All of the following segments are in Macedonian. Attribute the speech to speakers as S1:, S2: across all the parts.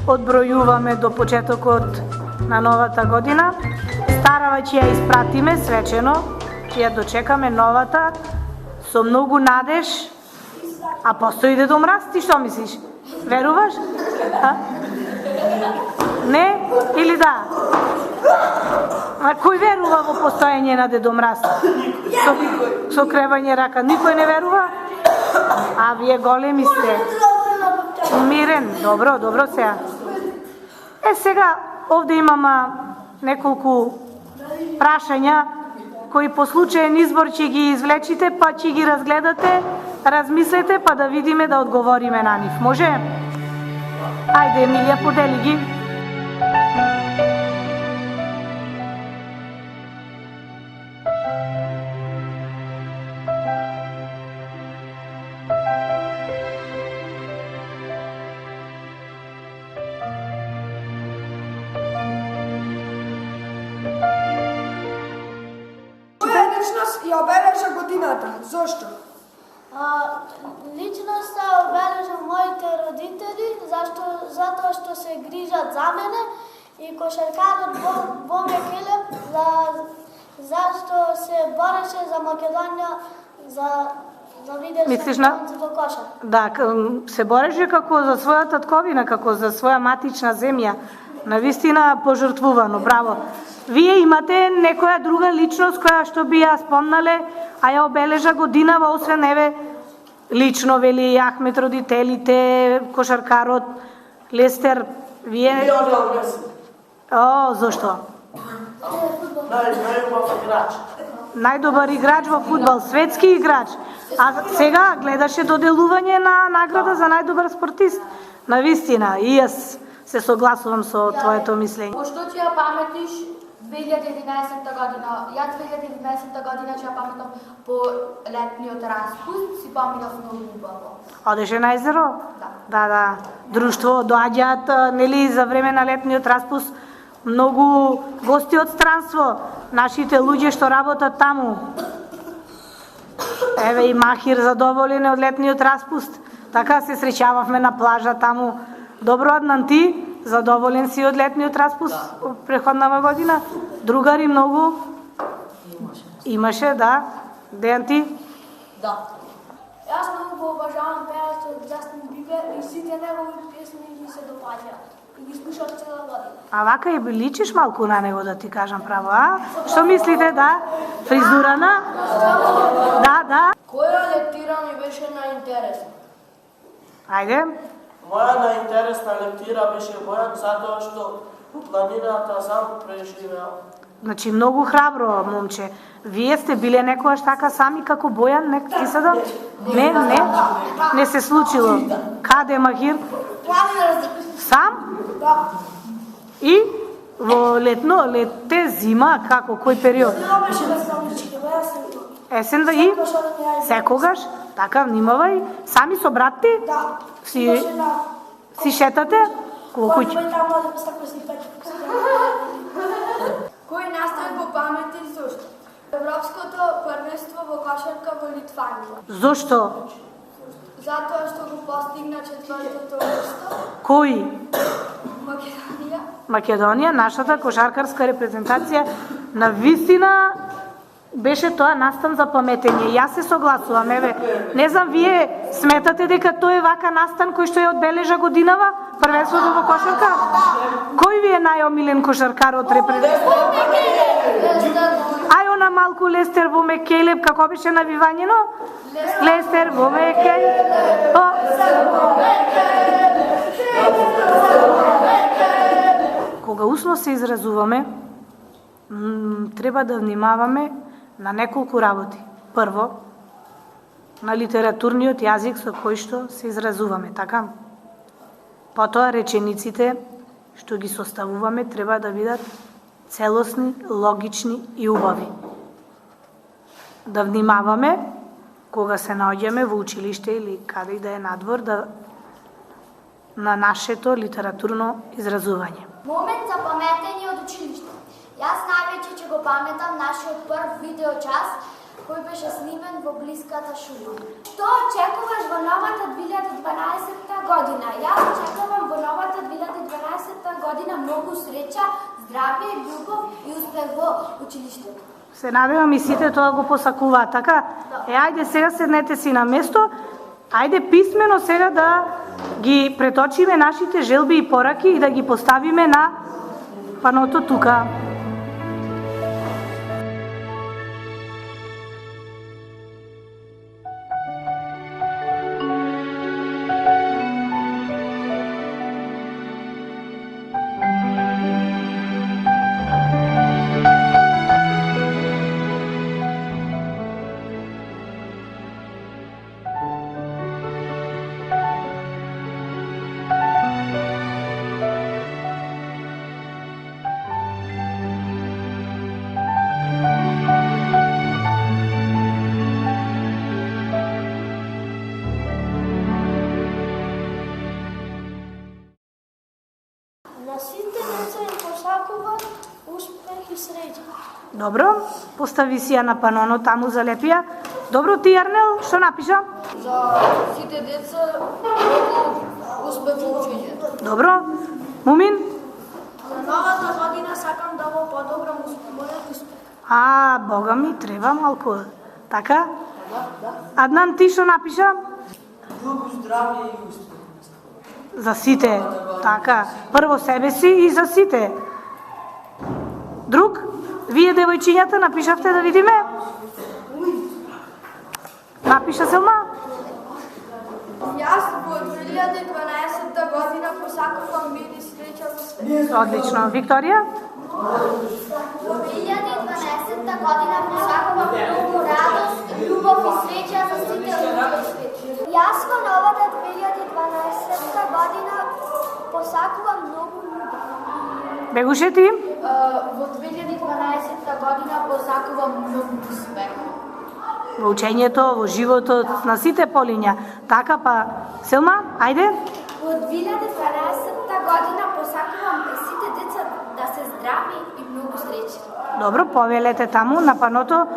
S1: одбројуваме до почетокот на новата година. Старава ќе ја испратиме свечено, ќе ја дочекаме новата со многу надеж. А постои Дедо Мраз, ти што мислиш? Веруваш? Не или да? А кој верува во постоење на Дедо Мраз? Со кревање рака никој не верува? А вие големи сте. Мирен, добро сега. Сега овде имам неколку прашања кои по случаен избор ќе ги извлечите, па ќе ги разгледате, размислете, па да видиме да одговориме на нив. Може? Ајде, Емилија, подели ги.
S2: Ја обележа годината. Зошто?
S3: Личноста обележа моите родители, затоа што се грижат за мене, и кошаркарот Боме Келеб, зашто се бореше за Македонија, за видеше во кошар.
S1: Да, се бореше како за своја татковина, како за своја матична земја. Навистина пожртвувано, браво. Вие имате некоја друга личност која што би ја спомнале, а ја обележа годинава, освен еве лично вели Ахмет, родителите, кошаркарот Лестер, вие... Зошто? Најдобар играч во фудбал, светски играч. А сега гледаше доделување на награда за најдобар спортист. Навистина, и јас се согласувам со твоето мислење.
S4: Пошто ќе ја паметиш 2011 година, ја 2011 година ќе ја паметам по летниот распуст, си поминав многу убаво.
S1: Одеше на езеро? Да. Друштво доаѓаат, нели, за време на летниот распуст многу гости од странство, нашите луѓе што работат таму. Еве и Махир задоволен од летниот распуст. Така се среќававме на плажа таму. Добро, Аднан, ти задоволен си од летниот распуст преходнава година? Другари многу? Имаше, да. Дејан, ти?
S3: Да. Јас многу го обожавам пејачот Џастин Бибер и сите негови песни ги се допаѓаат. И ги слушам цела година.
S1: А вака и личиш малку на него, да ти кажам право, а? Што мислите, да? Фризурана? Да.
S3: Која лектира ми беше најинтересна?
S1: Ајде.
S5: Моја најинтересна лектира беше Бојан, затоа што планината сам преживеал.
S1: Значи, многу храбро, момче. Вие сте биле некојаш така сами како Бојан? Ти се да? Не се случило. Каде, Махир? Сам?
S3: Да.
S1: И во лете, зима, како, кој период? Есен да и? Секогаш? Така, внимавај. Сами со брат ти?
S3: Да.
S1: Си шетате? Во куќа?
S4: Кој настан го памети зошто? Европското првенство во кошарка во Литванија.
S1: Зошто?
S4: Затоа што го постигна четвртото место.
S1: Кој?
S4: Македонија,
S1: нашата кошаркарска репрезентација, на вистина беше тоа настан за паметење. Јас се согласувам, еве, не знам, вие сметате дека тој е вака настан кој што ја одбележа годинава, првенството во кошарка? Кој ви е најомилен кошаркар од репрезентација? Ај она малку Лестер во Мекелеб, како беше навивањено? Лестер во Мекелеб. Кога усно се изразуваме, треба да внимаваме на неколку работи. Прво, на литературниот јазик со кој што се изразуваме, така? Потоа речениците што ги составуваме треба да бидат целосни, логични и убави. Да внимаваме кога се наоѓаме во училиште или каде и да е надвор, на нашето литературно изразување.
S3: Момент за паметење од училиште. Јас највеќе ќе го паметам нашиот прв видеочас, кој беше снимен во блиската шума.
S6: Што очекуваш во новата 2012 година? Јас очекувам во новата 2012 година многу среќа, здравје, љубов и успех во училиштето.
S1: Се надевам и сите тоа го посакуваат, така? Ајде сега седнете си на место, ајде писмено сега да ги преточиме нашите желби и пораки и да ги поставиме на паното тука.
S3: На сите деца им посакувам успех и среќа.
S1: Добро, постави си ја на паноно таму залепија. Добро ти, Арнел, што напиша?
S4: За сите деца многу успех во учењето.
S1: Добро. Мумин?
S3: За новата година сакам да го подобрам мојот успех.
S1: Бога ми, треба малку. Така? Аднан, ти што напиша?
S5: Многу здравје и успех.
S1: За сите. Така. Прво себе си и за сите. Друг? Вие, девојчињата, напишавте да видиме? Напиша Селма?
S2: Јас во 2012 година посакувам мир и среќа во свет.
S1: Одлично. Викторија?
S6: Во 2012 година посакувам многу радост, љубов и среќа за сите луѓе во светот.
S3: Јас во новата 2012 година посакувам многу љубов.
S1: Бегуше ти?
S4: Во 2012 година посакувам многу успех.
S1: Во учењето, во животот, на сите полиња. Така па, Селма, ајде?
S6: Во 2012 година посакувам сите деца да се здрави и многу среќни.
S1: Добро, повелете таму на паното.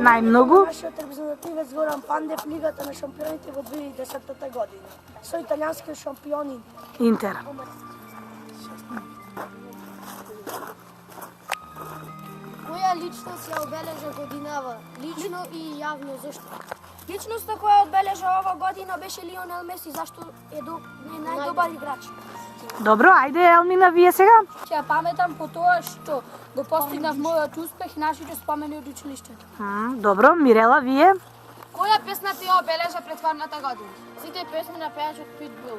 S1: Најмногу?
S7: Нашиот репрезентативец Горан Пандев, Лигата на шампионите во 2010 година. Со италијански шампиони.
S1: Интер.
S3: Која личност ја обележа годинава? Лично и јавно, зашто?
S6: Личноста која одбележа ова година беше Лионел Меси, зашто е најдобар играч.
S1: Добро, ајде Елмина, вие сега?
S8: Ќе ја паметам по тоа што го постигнав мојот успех и нашите спомени од училиштето.
S1: Добро, Мирела, вие?
S8: Која песна ти ја обележа претходната година? Сите песни на пејачот Питбул.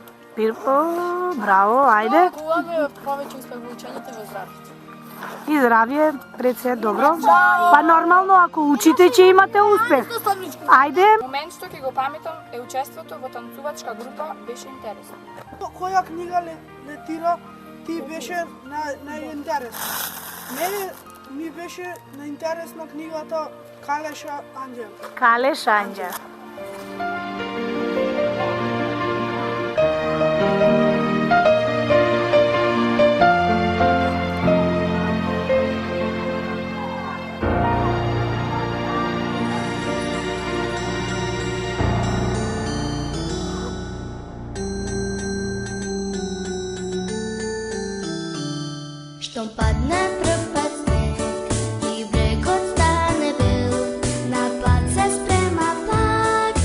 S1: Браво, ајде.
S8: Која ми е повеќе успех во учењето во здравје?
S1: И здравје, пред се, добро. Па нормално, ако учите, ќе имате успех. Ајде.
S8: Момент што ќе го паметам е учеството во танцувачка група, беше интересно.
S7: Која книга летира ти беше најинтересна? Мене ми беше најинтересна книгата Калеша Анџел.
S1: Калеш Анџел.
S9: Щом падне пръв снег и брегот стане бел, напад се спрема пак,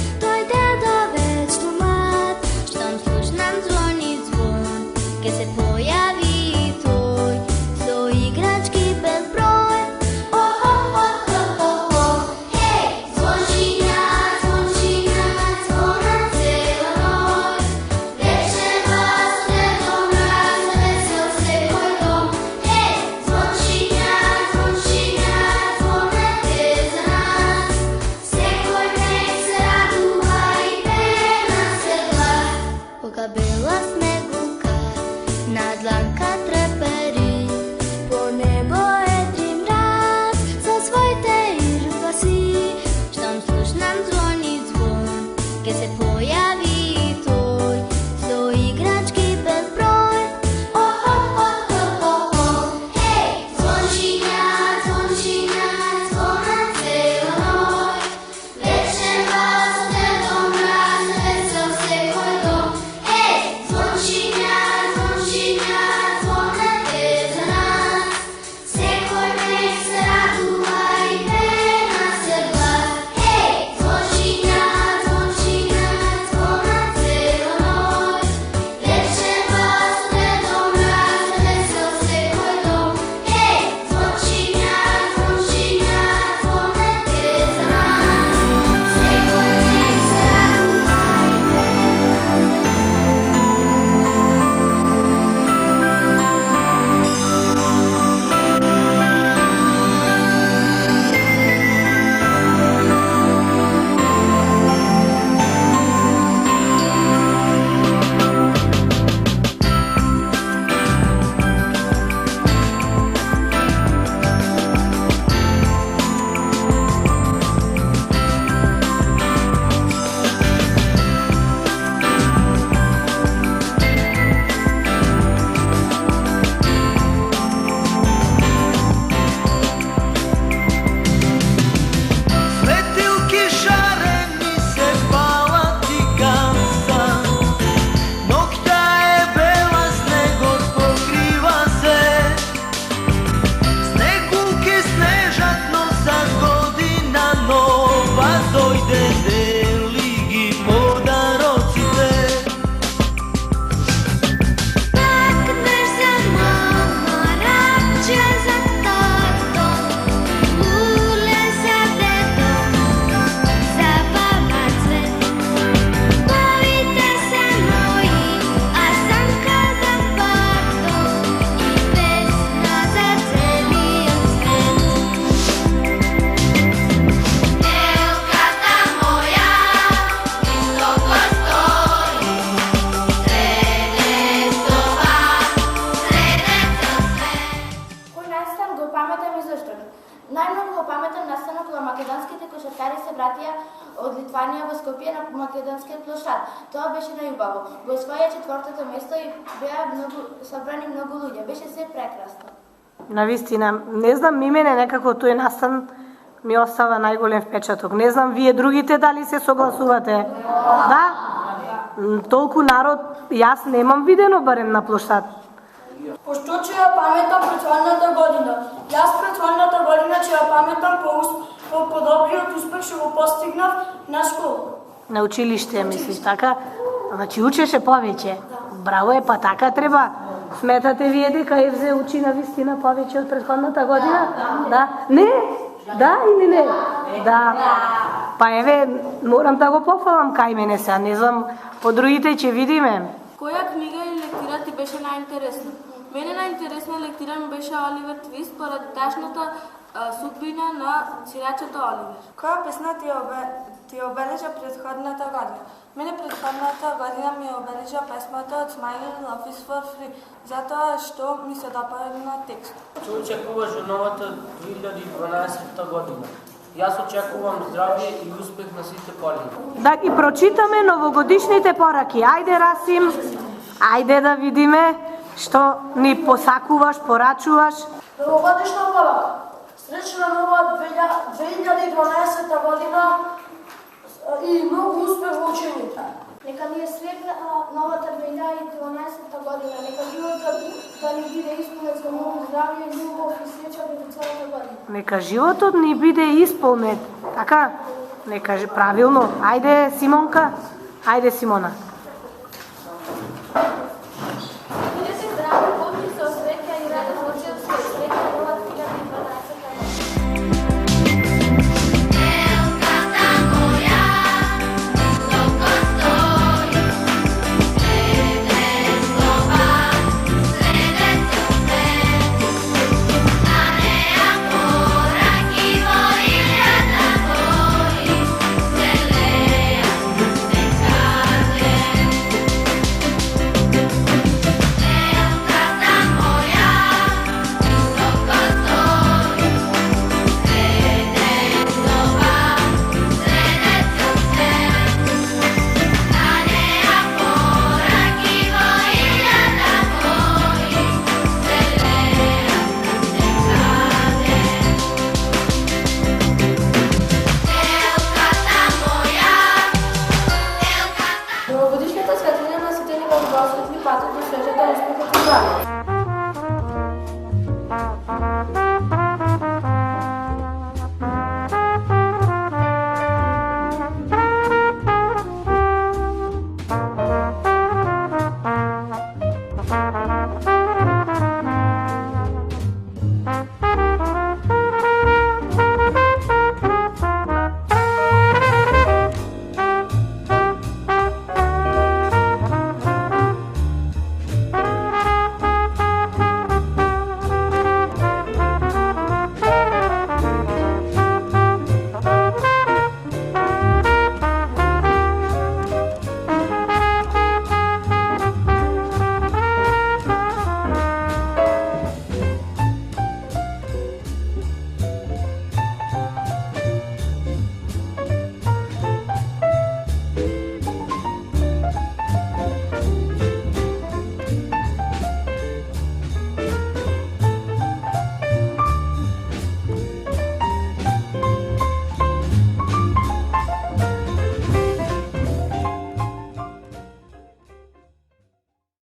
S3: Најмногу го паметам настанок кога македонските кошаркари се вратија од Литванија во Скопје на македонскиот площад. Тоа беше најубаво. Го освоја 4-то место и беа собрани многу луѓе. Беше се прекрасно.
S1: Навистина, не знам, мене некако тој настан ми остава најголем впечаток. Не знам, вие другите дали се согласувате? Да? Толку народ, јас немам видено барем на площад.
S7: Пошто ќе ја паметам претходната година. Јас претходната година ќе ја паметам по подобриот успех што го постигнав на школа.
S1: На училиште, мислиш, така? Значи, учеше повеќе. Браво е, па така треба. Сметате вие дека ЕВЗ учи на вистина повеќе од претходната година? Да? Не? Да или не? Да. Па еве, морам да го пофалам кај мене сега, не знам, по другите ќе видиме.
S10: Која книга или лектира ти беше најинтересна? Мене најинтересна лектира ми беше Оливер Твист поради тажната судбина на сирачето Оливер.
S2: Која песна ти обележа претходната година? Мене претходната година ми обележа песмата од Smiling Love is for Free, затоа што ми се допадна текст.
S5: Што очекуваш во новата 2012 година? Јас очекувам здравје и успех на сите поли.
S1: Да ги прочитаме новогодишните пораки. Ајде, Расим, ајде да видиме што ни посакуваш, порачуваш.
S7: Новогодишна порака. Сречна нова 2012 година и многу успех во учењето.
S3: Нека ни е сретна новата 2012 година. Нека животот да ни биде исполнет со многу здравје, љубов и среќа во целата година.
S1: Нека животот ни биде исполнет. Така? Нека правилно. Ајде, Симонка. Ајде, Симона.